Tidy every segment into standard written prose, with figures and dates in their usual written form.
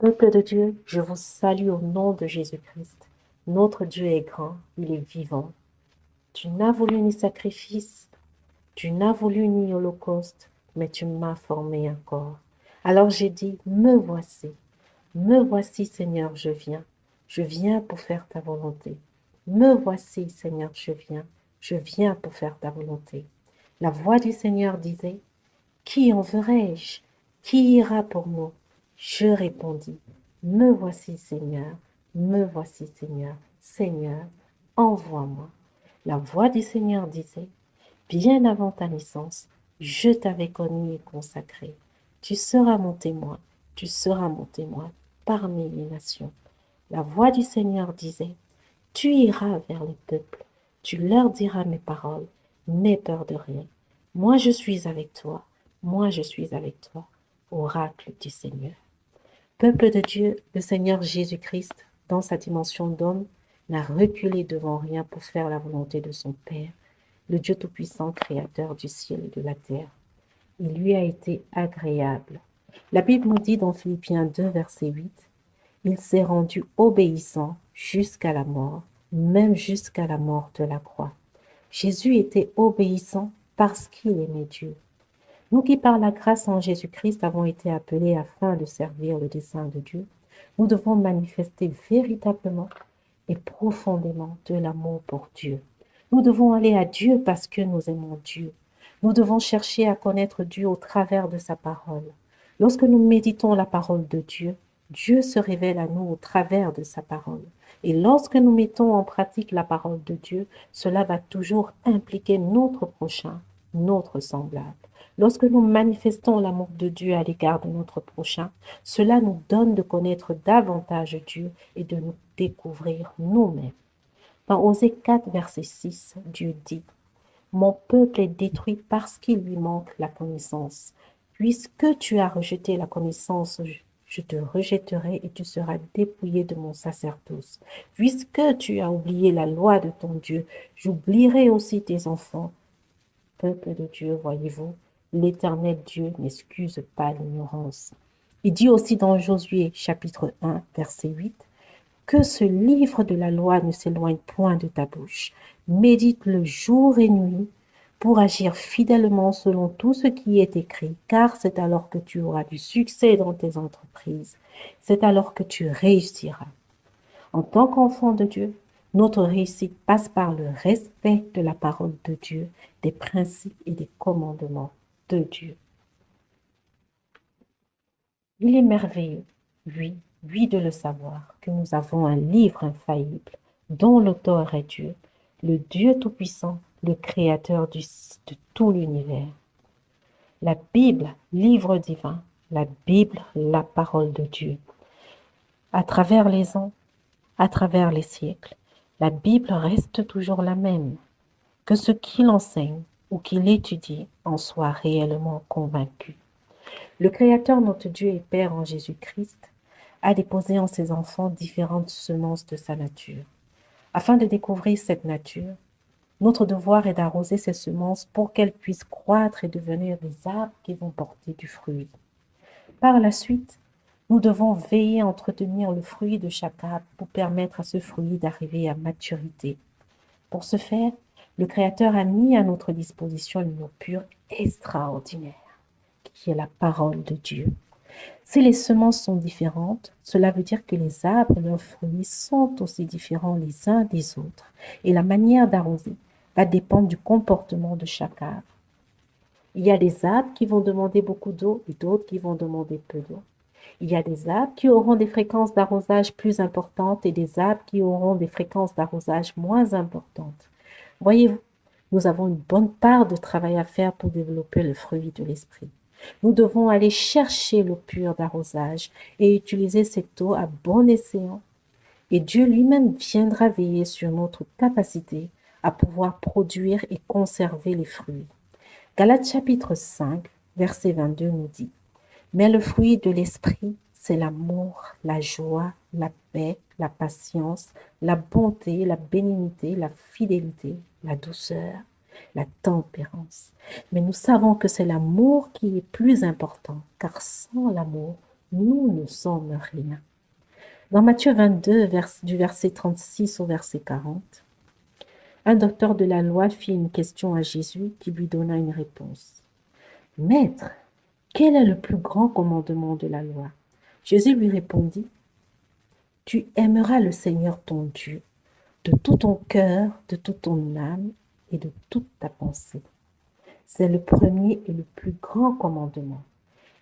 Peuple de Dieu, je vous salue au nom de Jésus-Christ. Notre Dieu est grand, il est vivant. Tu n'as voulu ni sacrifice, tu n'as voulu ni holocauste, mais tu m'as formé un corps. Alors j'ai dit, me voici Seigneur, je viens. Je viens pour faire ta volonté. Me voici Seigneur, je viens pour faire ta volonté. La voix du Seigneur disait, qui enverrai-je? Qui ira pour nous? Je répondis, me voici Seigneur, me voici Seigneur, Seigneur, envoie-moi. La voix du Seigneur disait, bien avant ta naissance, je t'avais connu et consacré. Tu seras mon témoin parmi les nations. La voix du Seigneur disait, tu iras vers les peuples, tu leur diras mes paroles, n'aie peur de rien. Moi je suis avec toi, moi je suis avec toi, oracle du Seigneur. Peuple de Dieu, le Seigneur Jésus-Christ, dans sa dimension d'homme, n'a reculé devant rien pour faire la volonté de son Père, le Dieu Tout-Puissant, Créateur du ciel et de la terre. Il lui a été agréable. La Bible nous dit dans Philippiens 2, verset 8, il s'est rendu obéissant jusqu'à la mort, même jusqu'à la mort de la croix. Jésus était obéissant parce qu'il aimait Dieu. Nous qui par la grâce en Jésus-Christ avons été appelés afin de servir le dessein de Dieu, nous devons manifester véritablement et profondément de l'amour pour Dieu. Nous devons aller à Dieu parce que nous aimons Dieu. Nous devons chercher à connaître Dieu au travers de sa parole. Lorsque nous méditons la parole de Dieu, Dieu se révèle à nous au travers de sa parole. Et lorsque nous mettons en pratique la parole de Dieu, cela va toujours impliquer notre prochain, notre semblable. Lorsque nous manifestons l'amour de Dieu à l'égard de notre prochain, cela nous donne de connaître davantage Dieu et de nous découvrir nous-mêmes. Dans Osée 4, verset 6, Dieu dit, mon peuple est détruit parce qu'il lui manque la connaissance. Puisque tu as rejeté la connaissance, je te rejetterai et tu seras dépouillé de mon sacerdoce. Puisque tu as oublié la loi de ton Dieu, j'oublierai aussi tes enfants. Peuple de Dieu, voyez-vous, l'Éternel Dieu n'excuse pas l'ignorance. Il dit aussi dans Josué chapitre 1, verset 8, que ce livre de la loi ne s'éloigne point de ta bouche. Médite-le jour et nuit pour agir fidèlement selon tout ce qui est écrit, car c'est alors que tu auras du succès dans tes entreprises. C'est alors que tu réussiras. En tant qu'enfant de Dieu, notre réussite passe par le respect de la parole de Dieu, des principes et des commandements de Dieu. Il est merveilleux, oui, oui de le savoir, que nous avons un livre infaillible dont l'auteur est Dieu, le Dieu Tout-Puissant, le Créateur de tout l'univers. La Bible, livre divin, la Bible, la parole de Dieu. À travers les ans, à travers les siècles, la Bible reste toujours la même, que ce qu'il enseigne ou qu'il étudie en soit réellement convaincu. Le Créateur, notre Dieu et Père en Jésus-Christ, a déposé en ses enfants différentes semences de sa nature. Afin de découvrir cette nature, notre devoir est d'arroser ces semences pour qu'elles puissent croître et devenir des arbres qui vont porter du fruit. Par la suite, nous devons veiller à entretenir le fruit de chaque arbre pour permettre à ce fruit d'arriver à maturité. Pour ce faire, le Créateur a mis à notre disposition une eau pure extraordinaire, qui est la parole de Dieu. Si les semences sont différentes, cela veut dire que les arbres et leurs fruits sont aussi différents les uns des autres. Et la manière d'arroser va dépendre du comportement de chaque arbre. Il y a des arbres qui vont demander beaucoup d'eau et d'autres qui vont demander peu d'eau. Il y a des arbres qui auront des fréquences d'arrosage plus importantes et des arbres qui auront des fréquences d'arrosage moins importantes. Voyez-vous, nous avons une bonne part de travail à faire pour développer le fruit de l'esprit. Nous devons aller chercher l'eau pure d'arrosage et utiliser cette eau à bon escient. Et Dieu lui-même viendra veiller sur notre capacité à pouvoir produire et conserver les fruits. Galates chapitre 5, verset 22 nous dit, mais le fruit de l'esprit, c'est l'amour, la joie, la paix, la patience, la bonté, la bénignité, la fidélité, la douceur, la tempérance. Mais nous savons que c'est l'amour qui est plus important, car sans l'amour, nous ne sommes rien. Dans Matthieu 22, du verset 36 au verset 40, un docteur de la loi fit une question à Jésus qui lui donna une réponse. Maître, quel est le plus grand commandement de la loi? Jésus lui répondit, tu aimeras le Seigneur ton Dieu de tout ton cœur, de toute ton âme et de toute ta pensée. C'est le premier et le plus grand commandement.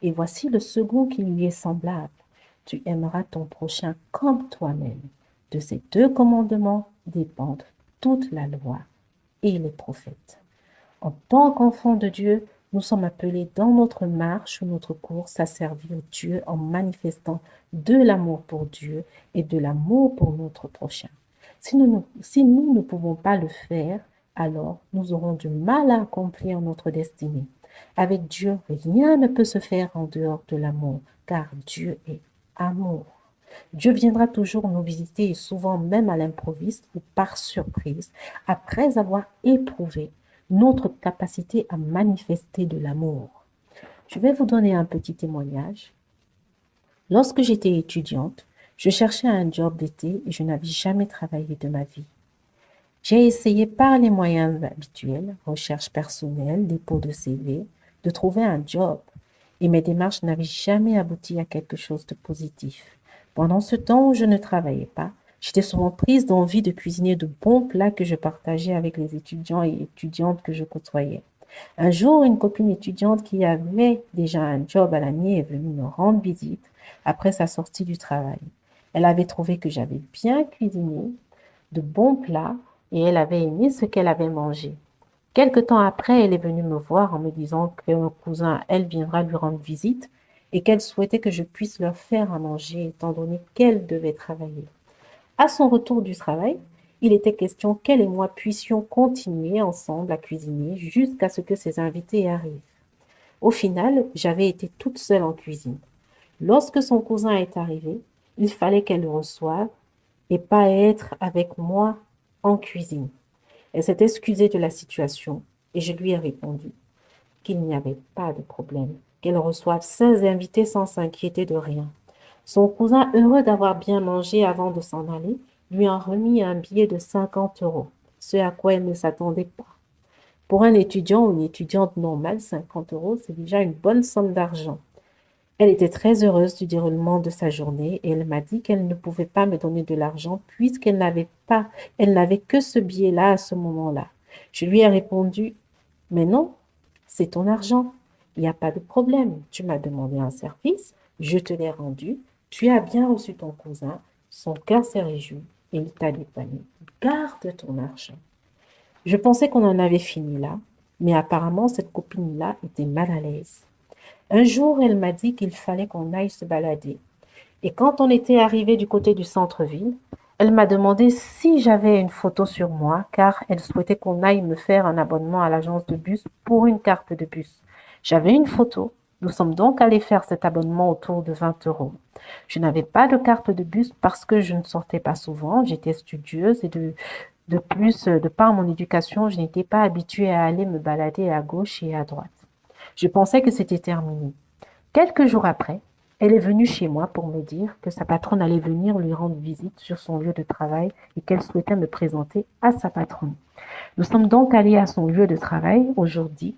Et voici le second qui lui est semblable. Tu aimeras ton prochain comme toi-même. De ces deux commandements dépendent toute la loi et les prophètes. En tant qu'enfants de Dieu, nous sommes appelés dans notre marche ou notre course à servir Dieu en manifestant de l'amour pour Dieu et de l'amour pour notre prochain. Si nous ne pouvons pas le faire, alors nous aurons du mal à accomplir notre destinée. Avec Dieu, rien ne peut se faire en dehors de l'amour, car Dieu est amour. Dieu viendra toujours nous visiter et souvent même à l'improviste ou par surprise, après avoir éprouvé notre capacité à manifester de l'amour. Je vais vous donner un petit témoignage. Lorsque j'étais étudiante, je cherchais un job d'été et je n'avais jamais travaillé de ma vie. J'ai essayé par les moyens habituels, recherche personnelle, dépôt de CV, de trouver un job et mes démarches n'avaient jamais abouti à quelque chose de positif. Pendant ce temps où je ne travaillais pas, j'étais souvent prise d'envie de cuisiner de bons plats que je partageais avec les étudiants et étudiantes que je côtoyais. Un jour, une copine étudiante qui avait déjà un job à l'année est venue me rendre visite après sa sortie du travail. Elle avait trouvé que j'avais bien cuisiné de bons plats et elle avait aimé ce qu'elle avait mangé. Quelque temps après, elle est venue me voir en me disant qu'un cousin, elle, viendra lui rendre visite et qu'elle souhaitait que je puisse leur faire à manger étant donné qu'elle devait travailler. À son retour du travail, il était question qu'elle et moi puissions continuer ensemble à cuisiner jusqu'à ce que ses invités arrivent. Au final, j'avais été toute seule en cuisine. Lorsque son cousin est arrivé, il fallait qu'elle le reçoive et pas être avec moi en cuisine. Elle s'est excusée de la situation et je lui ai répondu qu'il n'y avait pas de problème, qu'elle reçoive ses invités sans s'inquiéter de rien. Son cousin, heureux d'avoir bien mangé avant de s'en aller, lui a remis un billet de 50 euros, ce à quoi elle ne s'attendait pas. Pour un étudiant ou une étudiante normale, 50 euros, c'est déjà une bonne somme d'argent. Elle était très heureuse du déroulement de sa journée et elle m'a dit qu'elle ne pouvait pas me donner de l'argent elle n'avait que ce billet-là à ce moment-là. Je lui ai répondu, mais non, c'est ton argent. Il n'y a pas de problème. Tu m'as demandé un service, je te l'ai rendu, tu as bien reçu ton cousin, son cœur s'est réjoui et il t'a dépanné. Garde ton argent. Je pensais qu'on en avait fini là, mais apparemment cette copine-là était mal à l'aise. Un jour, elle m'a dit qu'il fallait qu'on aille se balader. Et quand on était arrivé du côté du centre-ville, elle m'a demandé si j'avais une photo sur moi, car elle souhaitait qu'on aille me faire un abonnement à l'agence de bus pour une carte de bus. J'avais une photo. Nous sommes donc allés faire cet abonnement autour de 20 euros. Je n'avais pas de carte de bus parce que je ne sortais pas souvent, j'étais studieuse et de plus, de par mon éducation, je n'étais pas habituée à aller me balader à gauche et à droite. Je pensais que c'était terminé. Quelques jours après, elle est venue chez moi pour me dire que sa patronne allait venir lui rendre visite sur son lieu de travail et qu'elle souhaitait me présenter à sa patronne. Nous sommes donc allés à son lieu de travail aujourd'hui.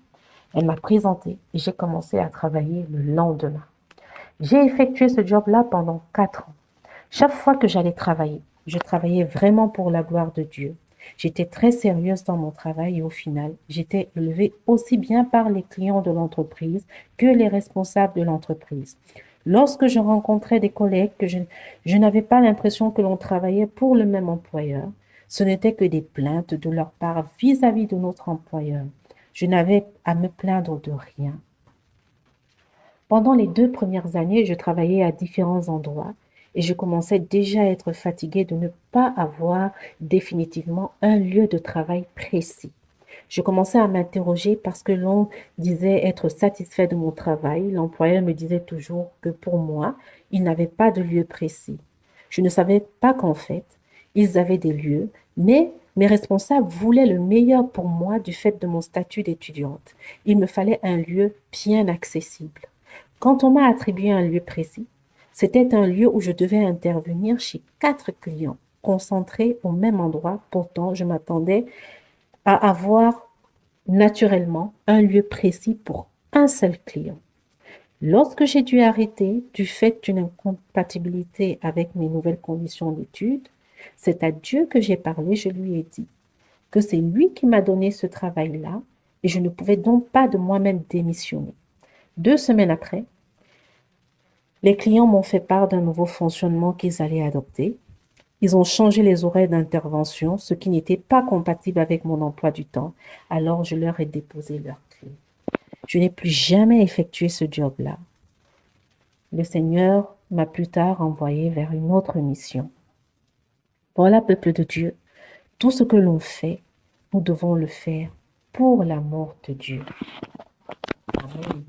Elle m'a présenté et j'ai commencé à travailler le lendemain. J'ai effectué ce job-là pendant 4 ans. Chaque fois que j'allais travailler, je travaillais vraiment pour la gloire de Dieu. J'étais très sérieuse dans mon travail et au final, j'étais élevée aussi bien par les clients de l'entreprise que les responsables de l'entreprise. Lorsque je rencontrais des collègues je n'avais pas l'impression que l'on travaillait pour le même employeur, ce n'était que des plaintes de leur part vis-à-vis de notre employeur. Je n'avais à me plaindre de rien. Pendant les 2 premières années, je travaillais à différents endroits et je commençais déjà à être fatiguée de ne pas avoir définitivement un lieu de travail précis. Je commençais à m'interroger parce que l'on disait être satisfait de mon travail. L'employeur me disait toujours que pour moi, il n'avait pas de lieu précis. Je ne savais pas qu'en fait, ils avaient des lieux, mais mes responsables voulaient le meilleur pour moi du fait de mon statut d'étudiante. Il me fallait un lieu bien accessible. Quand on m'a attribué un lieu précis, C'était un lieu où je devais intervenir chez 4 clients, concentrés au même endroit. Pourtant, je m'attendais à avoir naturellement un lieu précis pour un seul client. Lorsque j'ai dû arrêter du fait d'une incompatibilité avec mes nouvelles conditions d'études, c'est à Dieu que j'ai parlé, je lui ai dit que c'est lui qui m'a donné ce travail-là et je ne pouvais donc pas de moi-même démissionner. 2 semaines après, les clients m'ont fait part d'un nouveau fonctionnement qu'ils allaient adopter. Ils ont changé les horaires d'intervention, ce qui n'était pas compatible avec mon emploi du temps. Alors, je leur ai déposé leurs clés. Je n'ai plus jamais effectué ce job-là. Le Seigneur m'a plus tard envoyé vers une autre mission. Voilà, peuple de Dieu, tout ce que l'on fait, nous devons le faire pour l'amour de Dieu. Amen.